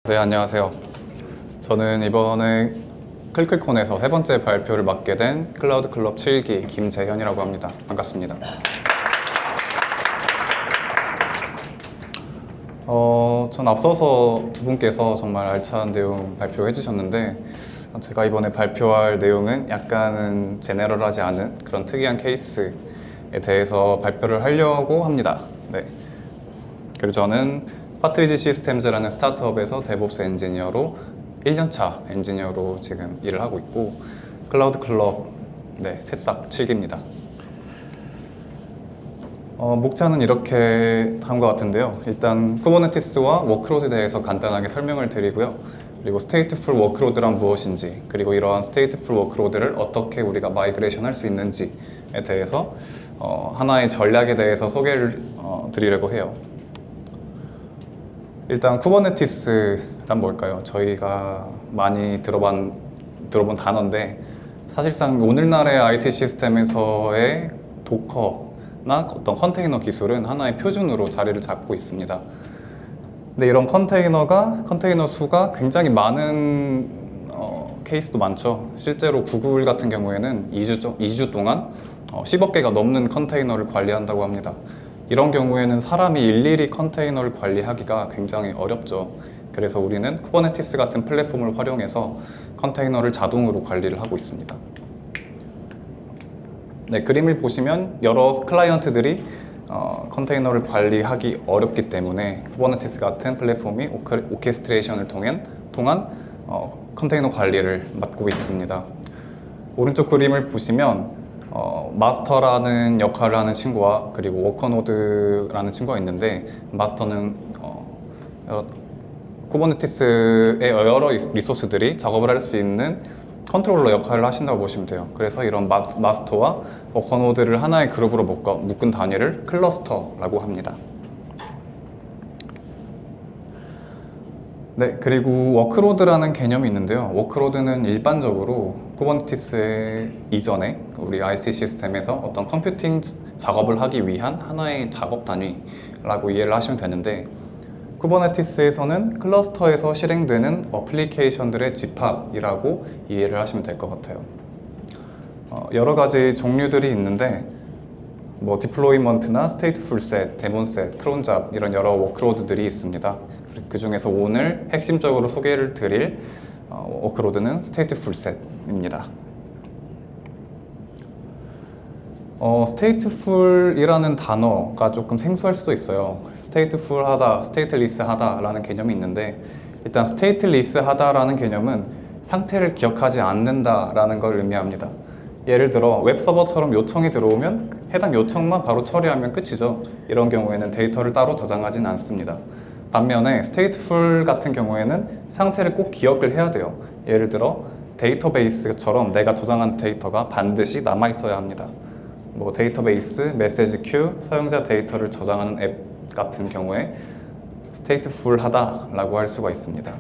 네, 안녕하세요. 저는 이번에 클클콘에서 세 번째 발표를 맡게 된 클라우드 클럽 7기 김재현이라고 합니다. 반갑습니다. 전 앞서서 두 분께서 정말 알찬 내용 발표해 주셨는데 제가 이번에 발표할 내용은 약간은 제네럴하지 않은 그런 특이한 케이스에 대해서 발표를 하려고 합니다. 네. 그리고 저는 파트리지 시스템즈라는 스타트업에서 데브옵스 엔지니어로 1년차 엔지니어로 지금 일을 하고 있고 클라우드 클럽 새싹 7기입니다. 목차는 이렇게 다음과 같은데요. 일단 쿠버네티스와 워크로드에 대해서 간단하게 설명을 드리고요. 그리고 스테이트풀 워크로드란 무엇인지, 그리고 이러한 스테이트풀 워크로드를 어떻게 우리가 마이그레이션 할 수 있는지에 대해서 하나의 전략에 대해서 소개를 드리려고 해요. 일단 쿠버네티스란 뭘까요? 저희가 많이 들어본 단어인데 사실상 오늘날의 IT 시스템에서의 도커나 어떤 컨테이너 기술은 하나의 표준으로 자리를 잡고 있습니다. 근데 이런 컨테이너 수가 굉장히 많은 케이스도 많죠. 실제로 구글 같은 경우에는 2주 동안 10억 개가 넘는 컨테이너를 관리한다고 합니다. 이런 경우에는 사람이 일일이 컨테이너를 관리하기가 굉장히 어렵죠. 그래서 우리는 쿠버네티스 같은 플랫폼을 활용해서 컨테이너를 자동으로 관리를 하고 있습니다. 네, 그림을 보시면 여러 클라이언트들이 컨테이너를 관리하기 어렵기 때문에 쿠버네티스 같은 플랫폼이 오케스트레이션을 통한 컨테이너 관리를 맡고 있습니다. 오른쪽 그림을 보시면 마스터라는 역할을 하는 친구와 그리고 워커노드라는 친구가 있는데 마스터는 쿠버네티스의 여러 리소스들이 작업을 할 수 있는 컨트롤러 역할을 하신다고 보시면 돼요. 그래서 이런 마스터와 워커노드를 하나의 그룹으로 묶은 단위를 클러스터라고 합니다. 네, 그리고 워크로드라는 개념이 있는데요. 워크로드는 일반적으로 쿠버네티스 이전에 우리 IT 시스템에서 어떤 컴퓨팅 작업을 하기 위한 하나의 작업 단위라고 이해를 하시면 되는데 쿠버네티스에서는 클러스터에서 실행되는 어플리케이션들의 집합이라고 이해를 하시면 될 것 같아요. 여러 가지 종류들이 있는데 디플로이먼트나 스테이트풀 셋, 데몬 셋, 크론 잡 이런 여러 워크로드들이 있습니다. 그 중에서 오늘 핵심적으로 소개를 드릴 워크로드는 스테이트풀 셋입니다. 스테이트풀이라는 단어가 조금 생소할 수도 있어요. 스테이트풀하다, 스테이트리스하다 라는 개념이 있는데 일단 스테이트리스하다라는 개념은 상태를 기억하지 않는다 라는 걸 의미합니다. 예를 들어 웹서버처럼 요청이 들어오면 해당 요청만 바로 처리하면 끝이죠. 이런 경우에는 데이터를 따로 저장하진 않습니다. 반면에 스테이트풀 같은 경우에는 상태를 꼭 기억을 해야 돼요. 예를 들어 데이터베이스처럼 내가 저장한 데이터가 반드시 남아있어야 합니다. 데이터베이스, 메시지 큐, 사용자 데이터를 저장하는 앱 같은 경우에 스테이트풀하다라고 할 수가 있습니다.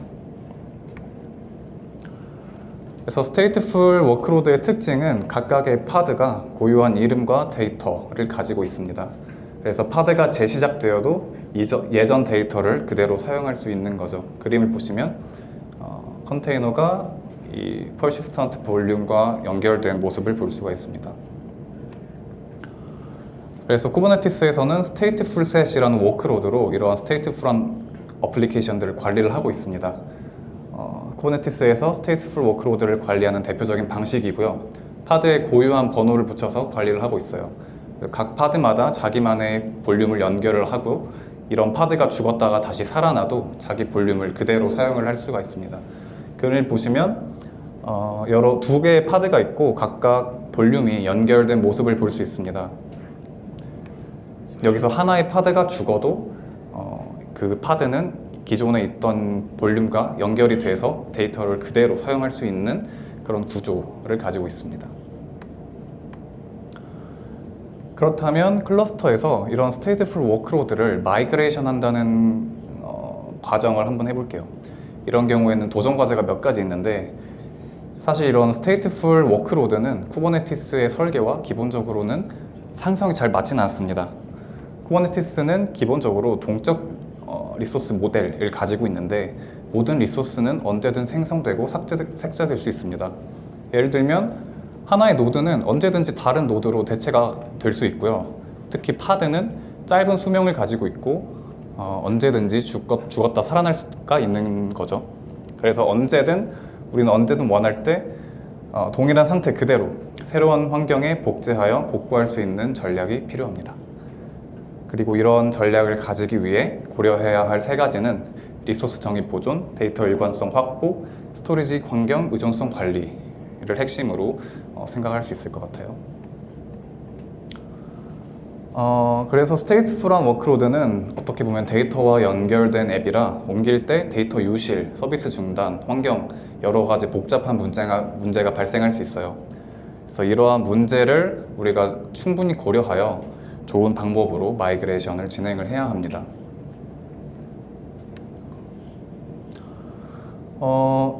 그래서 스테이트풀 워크로드의 특징은 각각의 파드가 고유한 이름과 데이터를 가지고 있습니다. 그래서 파드가 재시작되어도 예전 데이터를 그대로 사용할 수 있는 거죠. 그림을 보시면 컨테이너가 이 persistent 볼륨과 연결된 모습을 볼 수가 있습니다. 그래서 쿠버네티스에서는 스테이트풀 셋이라는 워크로드로 이러한 스테이트풀한 어플리케이션들을 관리를 하고 있습니다. 쿠버네티스에서 스테이트풀 워크로드를 관리하는 대표적인 방식이고요. 파드에 고유한 번호를 붙여서 관리를 하고 있어요. 각 파드마다 자기만의 볼륨을 연결을 하고 이런 파드가 죽었다가 다시 살아나도 자기 볼륨을 그대로 사용을 할 수가 있습니다. 그림을 보시면 두 개의 파드가 있고 각각 볼륨이 연결된 모습을 볼 수 있습니다. 여기서 하나의 파드가 죽어도 그 파드는 기존에 있던 볼륨과 연결이 돼서 데이터를 그대로 사용할 수 있는 그런 구조를 가지고 있습니다. 그렇다면 클러스터에서 이런 스테이트풀 워크로드를 마이그레이션 한다는 과정을 한번 해볼게요. 이런 경우에는 도전 과제가 몇 가지 있는데 사실 이런 스테이트풀 워크로드는 쿠버네티스의 설계와 기본적으로는 상성이 잘 맞지는 않습니다. 쿠버네티스는 기본적으로 동적 리소스 모델을 가지고 있는데 모든 리소스는 언제든 생성되고 삭제될 수 있습니다. 예를 들면 하나의 노드는 언제든지 다른 노드로 대체가 될 수 있고요. 특히 파드는 짧은 수명을 가지고 있고 언제든지 죽었다 살아날 수가 있는 거죠. 그래서 우리는 언제든 원할 때 동일한 상태 그대로 새로운 환경에 복제하여 복구할 수 있는 전략이 필요합니다. 그리고 이런 전략을 가지기 위해 고려해야 할 세 가지는 리소스 정의 보존, 데이터 일관성 확보, 스토리지 환경 의존성 관리를 핵심으로 생각할 수 있을 것 같아요. 그래서 스테이트풀한 워크로드는 어떻게 보면 데이터와 연결된 앱이라 옮길 때 데이터 유실, 서비스 중단, 환경 여러 가지 복잡한 문제가 발생할 수 있어요. 그래서 이러한 문제를 우리가 충분히 고려하여 좋은 방법으로 마이그레이션을 진행을 해야 합니다.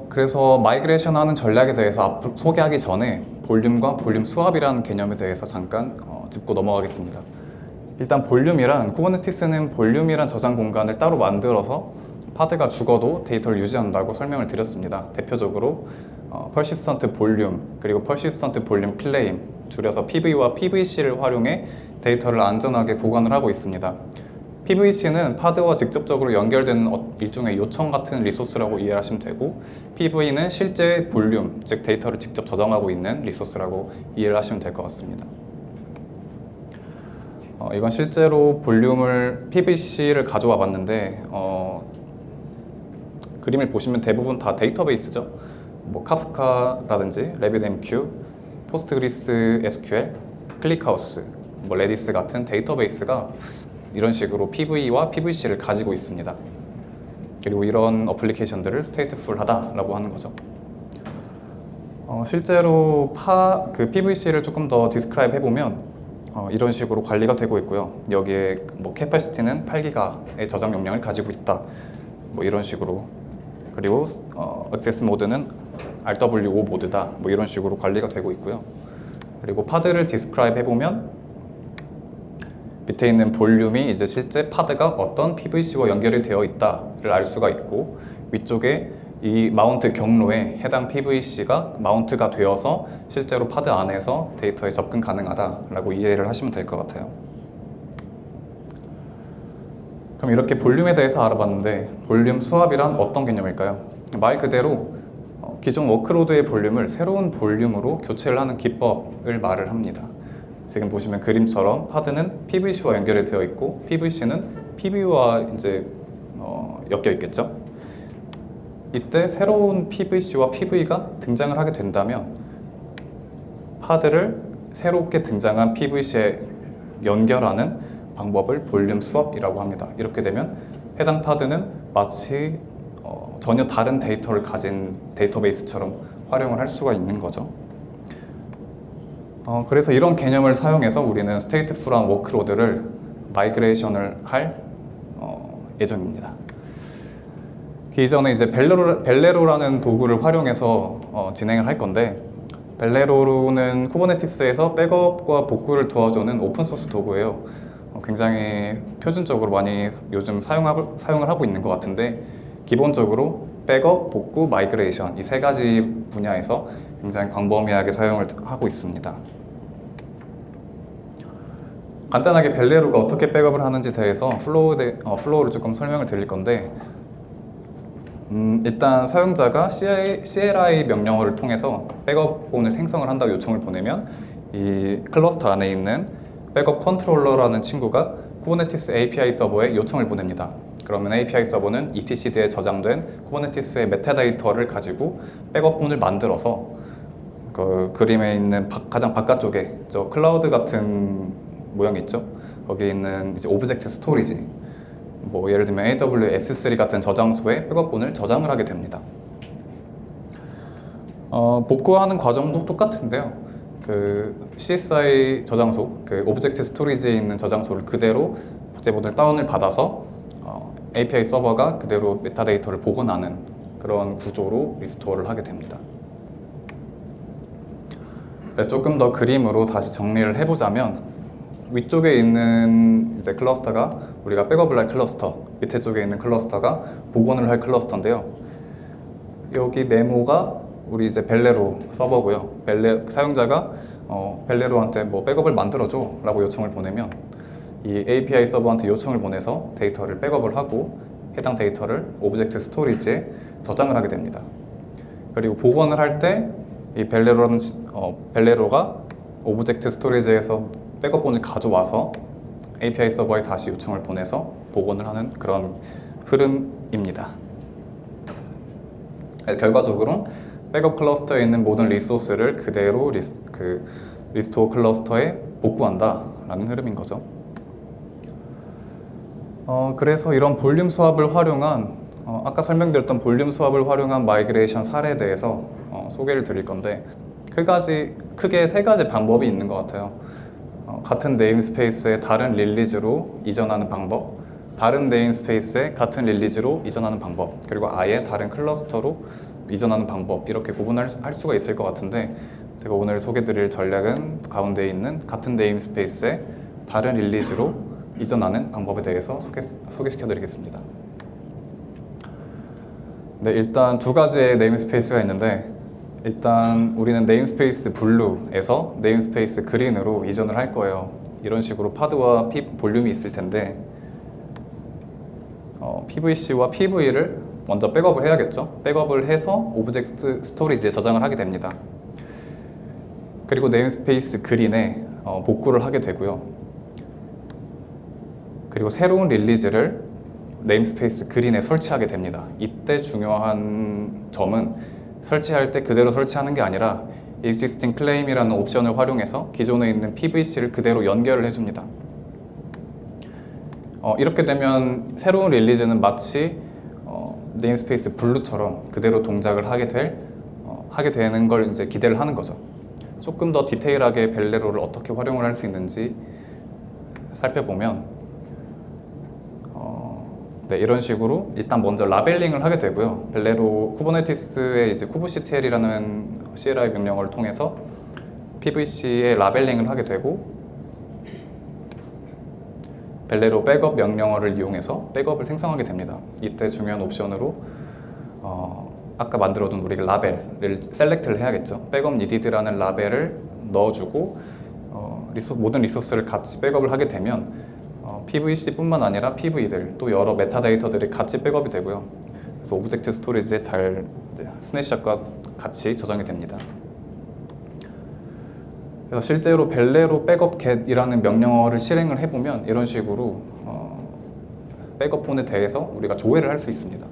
그래서 마이그레이션 하는 전략에 대해서 앞으로 소개하기 전에 볼륨과 볼륨 수압이라는 개념에 대해서 잠깐 짚고 넘어가겠습니다. 일단 볼륨이란 쿠버네티스는 볼륨이란 저장 공간을 따로 만들어서 파드가 죽어도 데이터를 유지한다고 설명을 드렸습니다. 대표적으로 persistent 볼륨 그리고 persistent 볼륨 클레임 줄여서 PV와 PVC를 활용해 데이터를 안전하게 보관을 하고 있습니다. PVC는 파드와 직접적으로 연결되는 일종의 요청 같은 리소스라고 이해하시면 되고 PV는 실제 볼륨, 즉 데이터를 직접 저장하고 있는 리소스라고 이해를 하시면 될 것 같습니다. 이건 실제로 볼륨을 PVC를 가져와 봤는데 그림을 보시면 대부분 다 데이터베이스죠. 뭐 카프카라든지 RabbitMQ, 포스트그리스 SQL, 클릭하우스, 뭐 레디스 같은 데이터베이스가 이런 식으로 PV와 PVC를 가지고 있습니다. 그리고 이런 어플리케이션들을 스테이트풀하다라고 하는 거죠. 실제로 그 PVC를 조금 더 디스크라이브 해보면 이런 식으로 관리가 되고 있고요. 여기에 뭐 캐파시티는 8기가의 저장 용량을 가지고 있다. 뭐 이런 식으로. 그리고 액세스 모드는 RW5 모드다. 뭐 이런 식으로 관리가 되고 있고요. 그리고 파드를 디스크라이브 해보면 밑에 있는 볼륨이 이제 실제 파드가 어떤 PVC와 연결이 되어 있다를 알 수가 있고 위쪽에 이 마운트 경로에 해당 PVC가 마운트가 되어서 실제로 파드 안에서 데이터에 접근 가능하다라고 이해를 하시면 될 것 같아요. 그럼 이렇게 볼륨에 대해서 알아봤는데 볼륨 수압이란 어떤 개념일까요? 말 그대로 기존 워크로드의 볼륨을 새로운 볼륨으로 교체를 하는 기법을 말을 합니다. 지금 보시면 그림처럼 파드는 PVC와 연결이 되어 있고 PVC는 PV와 이제 엮여 있겠죠. 이때 새로운 PVC와 PV가 등장을 하게 된다면 파드를 새롭게 등장한 PVC에 연결하는 방법을 볼륨 수압이라고 합니다. 이렇게 되면 해당 파드는 마치 전혀 다른 데이터를 가진 데이터베이스처럼 활용을 할 수가 있는 거죠. 그래서 이런 개념을 사용해서 우리는 스테이트풀한 워크로드를 마이그레이션을 할 예정입니다. 그 이전에 이제 벨레로라는 도구를 활용해서 진행을 할 건데 벨레로는 쿠버네티스에서 백업과 복구를 도와주는 오픈소스 도구예요. 굉장히 표준적으로 많이 요즘 사용을 하고 있는 것 같은데 기본적으로 백업, 복구, 마이그레이션 이 세 가지 분야에서 굉장히 광범위하게 사용을 하고 있습니다. 간단하게 벨레로가 어떻게 백업을 하는지 대해서 플로우를 조금 설명을 드릴 건데 일단 사용자가 CLI 명령어를 통해서 백업본을 생성을 한다고 요청을 보내면 이 클러스터 안에 있는 백업 컨트롤러라는 친구가 쿠버네티스 API 서버에 요청을 보냅니다. 그러면 API 서버는 etcd에 저장된 쿠버네티스의 메타데이터를 가지고 백업본을 만들어서 그 그림에 있는 가장 바깥쪽에 저 클라우드 같은 모양이 있죠. 거기에 있는 이제 오브젝트 스토리지, 뭐 예를 들면 AWS3 같은 저장소에 백업본을 저장을 하게 됩니다. 복구하는 과정도 똑같은데요. 그 CSI 저장소, 그 오브젝트 스토리지에 있는 저장소를 그대로 복제본을 다운을 받아서 API 서버가 그대로 메타데이터를 복원하는 그런 구조로 리스토어를 하게 됩니다. 그래서 조금 더 그림으로 다시 정리를 해보자면 위쪽에 있는 이제 클러스터가 우리가 백업을 할 클러스터, 밑에 쪽에 있는 클러스터가 복원을 할 클러스터인데요. 여기 네모가 우리 이제 벨레로 서버고요. 사용자가 벨레로한테 뭐 백업을 만들어줘 라고 요청을 보내면 이 API 서버한테 요청을 보내서 데이터를 백업을 하고 해당 데이터를 오브젝트 스토리지에 저장을 하게 됩니다. 그리고 복원을 할 때 이 벨레로가 오브젝트 스토리지에서 백업본을 가져와서 API 서버에 다시 요청을 보내서 복원을 하는 그런 흐름입니다. 결과적으로 백업 클러스터에 있는 모든 리소스를 그대로 리스토어 클러스터에 복구한다 라는 흐름인 거죠. 그래서 이런 볼륨 수압을 활용한 아까 설명드렸던 볼륨 수압을 활용한 마이그레이션 사례에 대해서 소개를 드릴 건데 크게 세 가지 방법이 있는 것 같아요. 같은 네임스페이스에 다른 릴리즈로 이전하는 방법, 다른 네임스페이스에 같은 릴리즈로 이전하는 방법, 그리고 아예 다른 클러스터로 이전하는 방법, 이렇게 구분할 수가 있을 것 같은데 제가 오늘 소개드릴 전략은 가운데 있는 같은 네임스페이스에 다른 릴리즈로 이전하는 방법에 대해서 소개시켜 드리겠습니다. 네, 일단 두 가지의 네임스페이스가 있는데 일단 우리는 네임스페이스 블루에서 네임스페이스 그린으로 이전을 할 거예요. 이런 식으로 파드와 볼륨이 있을 텐데 PVC와 PV를 먼저 백업을 해야겠죠. 백업을 해서 오브젝트 스토리지에 저장을 하게 됩니다. 그리고 네임스페이스 그린에 복구를 하게 되고요. 그리고 새로운 릴리즈를 네임스페이스 그린에 설치하게 됩니다. 이때 중요한 점은 설치할 때 그대로 설치하는 게 아니라 existing claim이라는 옵션을 활용해서 기존에 있는 PVC를 그대로 연결을 해줍니다. 이렇게 되면 새로운 릴리즈는 마치 네임스페이스 블루처럼 그대로 동작을 하게 되는 걸 이제 기대를 하는 거죠. 조금 더 디테일하게 벨레로를 어떻게 활용을 할 수 있는지 살펴보면 네, 이런 식으로 일단 먼저 라벨링을 하게 되고요. 벨레로 쿠버네티스의 이제 kubectl이라는 CLI 명령어를 통해서 PVC에 라벨링을 하게 되고 벨레로 백업 명령어를 이용해서 백업을 생성하게 됩니다. 이때 중요한 옵션으로 아까 만들어둔 우리가 라벨을 셀렉트를 해야겠죠. 백업 needed라는 라벨을 넣어주고 모든 리소스를 같이 백업을 하게 되면 PVC뿐만 아니라 PV들 또 여러 메타데이터들이 같이 백업이 되고요. 그래서 오브젝트 스토리지에 잘 스냅샷과 같이 저장이 됩니다. 그래서 실제로 벨레로 백업 get이라는 명령어를 실행을 해보면 이런 식으로 백업본에 대해서 우리가 조회를 할 수 있습니다.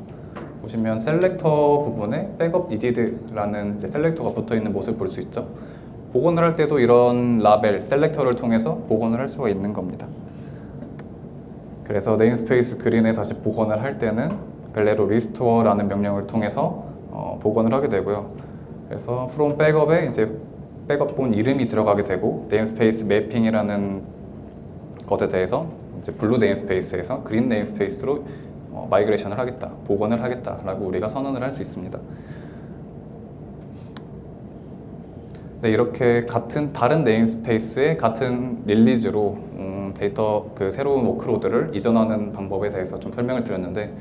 보시면 셀렉터 부분에 백업 needed라는 이제 셀렉터가 붙어있는 모습을 볼 수 있죠. 복원을 할 때도 이런 라벨, 셀렉터를 통해서 복원을 할 수가 있는 겁니다. 그래서 네임스페이스 그린에 다시 복원을 할 때는 벨레로 restore라는 명령을 통해서 복원을 하게 되고요. 그래서 from backup에 이제 백업본 이름이 들어가게 되고 네임스페이스 매핑이라는 것에 대해서 이제 블루 네임스페이스에서 그린 네임스페이스로 마이그레이션을 하겠다, 복원을 하겠다라고 우리가 선언을 할 수 있습니다. 네, 이렇게 다른 네임스페이스에 같은 릴리즈로 새로운 워크로드를 이전하는 방법에 대해서 좀 설명을 드렸는데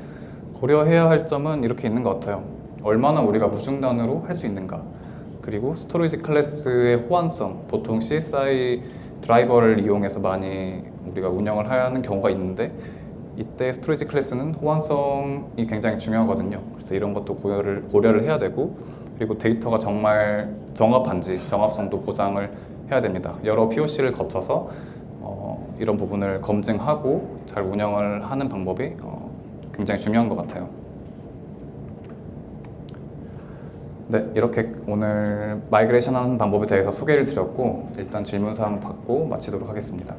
고려해야 할 점은 이렇게 있는 것 같아요. 얼마나 우리가 무중단으로 할 수 있는가, 그리고 스토리지 클래스의 호환성, 보통 CSI 드라이버를 이용해서 많이 우리가 운영을 하는 경우가 있는데 이때 스토리지 클래스는 호환성이 굉장히 중요하거든요. 그래서 이런 것도 고려를 해야 되고, 그리고 데이터가 정말 정합한지 정합성도 보장을 해야 됩니다. 여러 POC를 거쳐서 이런 부분을 검증하고 잘 운영을 하는 방법이 굉장히 중요한 것 같아요. 네, 이렇게 오늘 마이그레이션 하는 방법에 대해서 소개를 드렸고 일단 질문사항 받고 마치도록 하겠습니다.